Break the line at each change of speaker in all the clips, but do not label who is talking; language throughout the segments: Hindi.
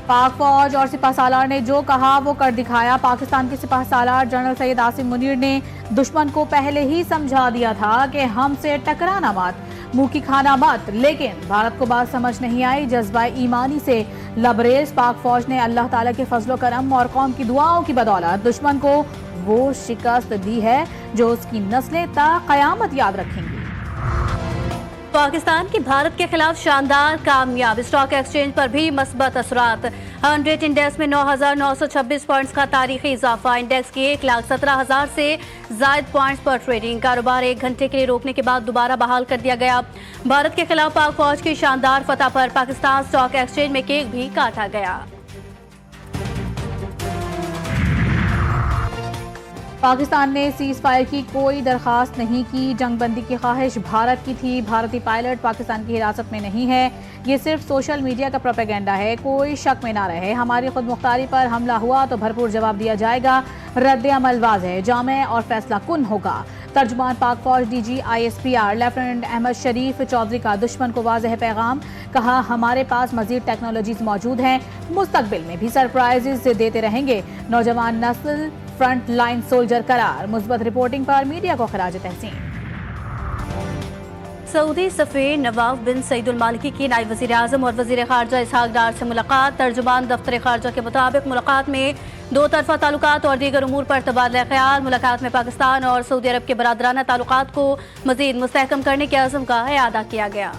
पाक फौज और सिपह सालार ने जो कहा वो कर दिखाया। पाकिस्तान के सिपह सालार जनरल सैयद आसिम मुनीर ने दुश्मन को पहले ही समझा दिया था कि हमसे टकराना मत, मुंह की खाना मत, लेकिन भारत को बात समझ नहीं आई। जज्बा ईमानी से लबरेज पाक फौज ने अल्लाह ताला के फजलो करम और कौम की दुआओं की बदौलत दुश्मन को वो शिकस्त दी है जो उसकी नस्लें ता कयामत याद रखेंगी।
पाकिस्तान की भारत के खिलाफ शानदार कामयाब, स्टॉक एक्सचेंज पर भी मस्बत असरात। 100 इंडेक्स में 9,926 पॉइंट्स का तारीखी इजाफा। इंडेक्स की 1,17,000 से जायद पॉइंट्स पर ट्रेडिंग। कारोबार 1 घंटे के लिए रोकने के बाद दोबारा बहाल कर दिया गया। भारत के खिलाफ पाक फौज की शानदार फतह पर पाकिस्तान स्टॉक एक्सचेंज में केक भी काटा गया।
पाकिस्तान ने सीज फायर की कोई दरखास्त नहीं की। जंगबंदी की ख्वाहिश भारत की थी। भारतीय पायलट पाकिस्तान की हिरासत में नहीं है। ये सिर्फ सोशल मीडिया का प्रोपेगेंडा है, कोई शक में ना रहे। हमारी खुद मुख्तारी पर हमला हुआ तो भरपूर जवाब दिया जाएगा। रद्द अमल वाज़ेह, जामे और फैसला कुन होगा। तर्जुमान पाक फौज DG ISPR लेफ्टिनेंट अहमद शरीफ चौधरी का दुश्मन को वाज़ेह पैगाम। कहा, हमारे पास मजीद टेक्नोलॉजीज मौजूद हैं, मुस्तकबिल में भी सरप्राइजेस देते रहेंगे। नौजवान नस्ल फ्रंट लाइन सोल्जर करार। मुस्बत रिपोर्टिंग पर मीडिया को खराज तहसीन।
सऊदी सफ़ीर नवाफ बिन सईद अल मालिकी की नायब वज़ीर आज़म और वज़ीर ख़ारजा इसहाक डार से मुलाकात। तर्जुमान दफ्तर ख़ारजा के मुताबिक मुलाकात में दो तरफ़ा ताल्लुकात और दीगर उमूर पर तबादला ख्याल। मुलाकात में पाकिस्तान और सऊदी अरब के बरादराना ताल्लुकात को मज़ीद मुस्तहकम करने के अज़्म का इआदा किया गया।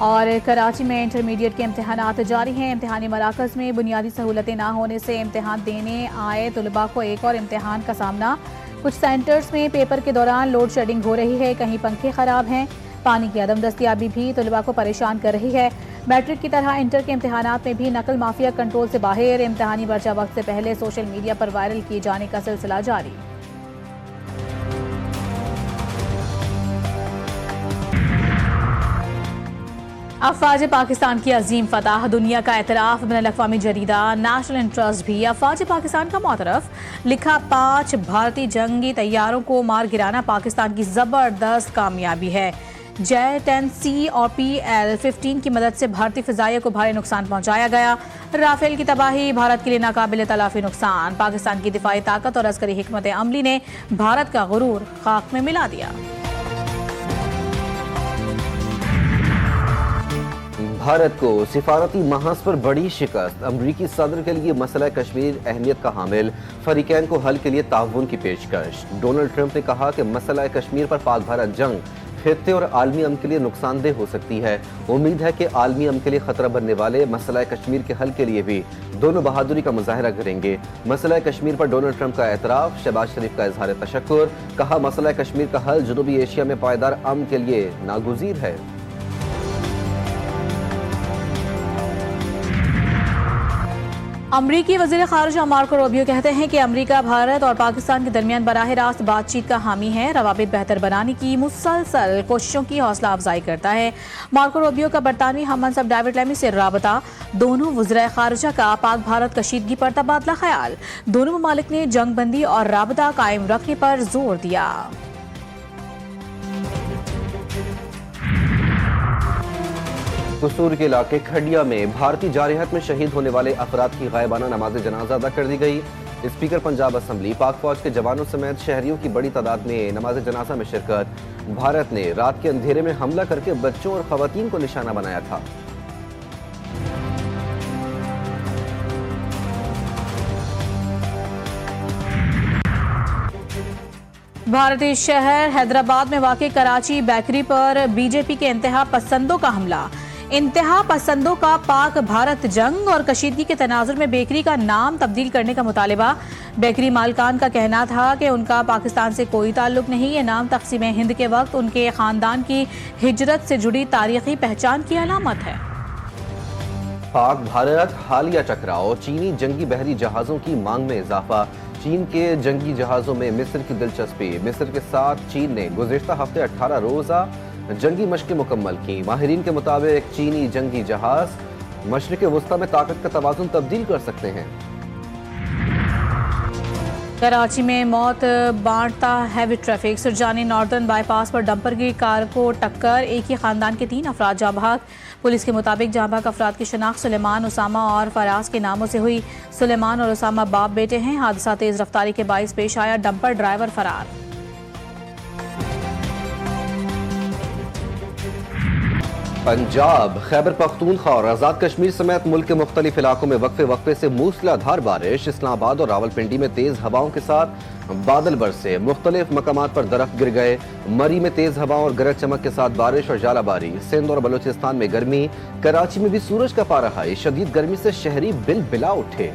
और कराची में इंटरमीडिएट के इम्तहानात जारी हैं। इम्तहानी मराकज़ में बुनियादी सहूलतें ना होने से इम्तहान देने आए तलबा को एक और इम्तहान का सामना। कुछ सेंटर्स में पेपर के दौरान लोड शेडिंग हो रही है, कहीं पंखे खराब हैं। पानी की अदम दस्तियाबी भी तलबा को परेशान कर रही है। मैट्रिक की तरह इंटर के इम्तहानात में भी नकल माफिया कंट्रोल से बाहर। इम्तहानी पर्चा वक्त से पहले सोशल मीडिया पर वायरल किए जाने का सिलसिला जारी। अफवाज पाकिस्तान की अजीम फतह, दुनिया का एतराफ़। बैनुल-अक़वामी जरीदा नेशनल इंटरेस्ट भी अफवाज पाकिस्तान का मोतरफ। लिखा, 5 भारतीय जंगी तैयारों को मार गिराना पाकिस्तान की ज़बरदस्त कामयाबी है। J-10C और PL-15 की मदद से भारतीय फ़िज़ाइया को भारी नुकसान पहुंचाया गया। राफेल की तबाही भारत के लिए नाकाबिल तलाफ़ी नुकसान। पाकिस्तान की दिफाई ताकत और अस्करी हिकमत अमली ने भारत का गुरूर खाक में मिला दिया।
भारत को सिफारती महाज पर बड़ी शिकस्त। अमरीकी सदर के लिए मसला कश्मीर अहमियत का हामिल। फरीकैन को हल के लिए ताउन की पेशकश। डोनाल्ड ट्रंप ने कहा कि मसला कश्मीर पर पाक भारत जंग खित्ते और आलमी अमन के लिए नुकसानदेह हो सकती है। उम्मीद है कि आलमी अमन के लिए खतरा बनने वाले मसला कश्मीर के हल के लिए भी दोनों बहादुरी का मुजाहरा करेंगे। मसला कश्मीर पर डोनाल्ड ट्रंप का एतराफ़। शहबाज शरीफ का इजहार तशक्कुर। कहा, मसला कश्मीर का हल जनूबी एशिया में पायदार अमन के लिए नागुज़ीर है।
अमरीकी वज़ीर ख़ारिजा मार्को रूबियो कहते हैं कि अमरीका भारत और पाकिस्तान के दरमियान बराह रास्त बातचीत का हामी है। रवाबित बेहतर बनाने की मुसलसल कोशिशों की हौसला अफजाई करता है। मार्को रूबियो का बरतानवी हम मनसब डेविड लेमी से राबता। दोनों वज़ीर ख़ारिजा का पाक भारत कशीदगी पर तबादला ख्याल। दोनों ममालिक ने जंगबंदी और राबता कायम रखने पर जोर दिया।
कसूर के इलाके खडिया में भारतीय जारहत में शहीद होने वाले अफराद की गायबाना नमाज जनाजा अदा कर दी गई। स्पीकर पंजाब असम्बली पाक फौज के जवानों समेत शहरियों की बड़ी तादाद में नमाज जनाजा में शिरकत। भारत ने रात के अंधेरे में हमला करके बच्चों और खवातीन को निशाना बनाया था।
भारतीय शहर हैदराबाद में वाक़ई कराची बेकरी पर बीजेपी के इंतहा पसंदों का हमला। इंतहा पसंदों का पाक भारत जंग और कशीदगी के तनाजुर में बेकरी का नाम तब्दील करने का मुतालिबा। बेकरी मालकान का कहना था कि उनका पाकिस्तान से कोई ताल्लुक नहीं। ये नाम तक़सीम हिंद के वक्त उनके ख़ानदान की हिजरत से जुड़ी तारीखी पहचान की अलामत है।
पाक भारत हालिया टकराव। चीनी जंगी बहरी जहाज़ों की मांग में इजाफा। चीन के जंगी जहाज़ों में मिस्र की दिलचस्पी। मिस्र के साथ चीन ने गुज़िश्ता हफ्ते 18 रोज़ा जंगी मशक़ें मुकम्मल की। माहिरीन के मुताबिक चीनी जंगी जहाज़ मशरिक़ वुस्ता में ताकत का तवाज़ुन तब्दील कर सकते हैं।
कराची में मौत बांटता heavy traffic. Surjani northern bypass पर डंपर की कार को टक्कर, एक ही खानदान के 3 अफराद जाँ बहक। पुलिस के मुताबिक जाँ बहक अफराद की शनाख्त सुलेमान, उसामा और फराज के नामों से हुई। सुलेमान और उसामा बाप बेटे हैं। हादसा तेज रफ्तारी के बाइस पेश आया, डंपर ड्राइवर फरार।
पंजाब, खैबर पख्तूनख्वा और आज़ाद कश्मीर समेत मुल्क के मुख्तलिफ इलाकों में वक्फे वक्फे से मूसलाधार बारिश। इस्लामाबाद और रावलपिंडी में तेज हवाओं के साथ बादल बरसे, मुख्तलिफ मकामात पर दरख्त गिर गए। मरी में तेज हवाओं और गरज चमक के साथ बारिश और जालाबारी। सिंध और बलूचिस्तान में गर्मी, कराची में भी सूरज का पारा हाई। शदीद गर्मी से शहरी बिल बिला उठे।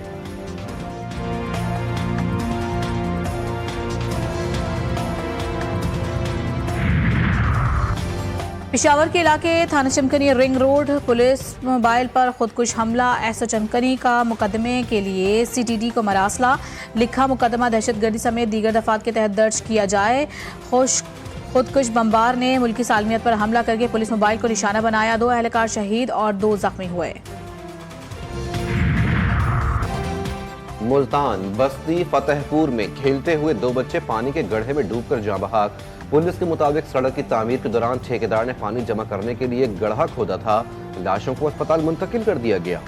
पेशावर के इलाके थाना चमकनी रिंग रोड, पुलिस मोबाइल पर खुदकुश हमला। एसओ चमकनी का मुकदमे के लिए सीटीडी को मरासला, लिखा मुकदमा दहशतगर्दी समेत दीगर दफात के तहत दर्ज किया जाए। खुदकुश बमबार ने मुल्की सालमियत पर हमला करके पुलिस मोबाइल को निशाना बनाया। 2 एहलकार शहीद और 2 जख्मी हुए।
मुल्तान, बस्ती फतेहपुर में खेलते हुए 2 बच्चे पानी के गड्ढे में डूबकर जाँ बहक। पुलिस के मुताबिक सड़क की तामीर के दौरान ठेकेदार ने पानी जमा करने के लिए गड्ढा खोदा था। लाशों को अस्पताल मुंतकिल कर दिया गया।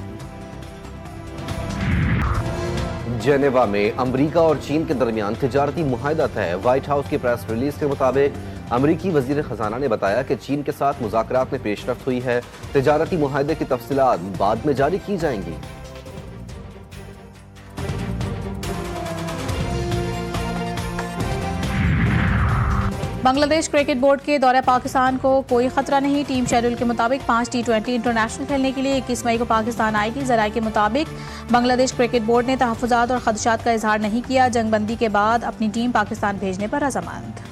जेनेवा में अमरीका और चीन के दरमियान तिजारती मुआहदा तय। व्हाइट हाउस की प्रेस रिलीज के मुताबिक अमरीकी वजीर खजाना ने बताया कि चीन के साथ मुज़ाकरात में पेशरफ्त हुई है। तिजारती मुआहदे की तफसीलात बाद में जारी की जाएंगी।
बांग्लादेश क्रिकेट बोर्ड के दौरे पाकिस्तान को कोई खतरा नहीं। टीम शेड्यूल के मुताबिक 5 T20 इंटरनेशनल खेलने के लिए 21 मई को पाकिस्तान आएगी। ज़राए के मुताबिक बांग्लादेश क्रिकेट बोर्ड ने तहफ़्फ़ुज़ात और खदशात का इजहार नहीं किया। जंगबंदी के बाद अपनी टीम पाकिस्तान भेजने पर रज़ामंद।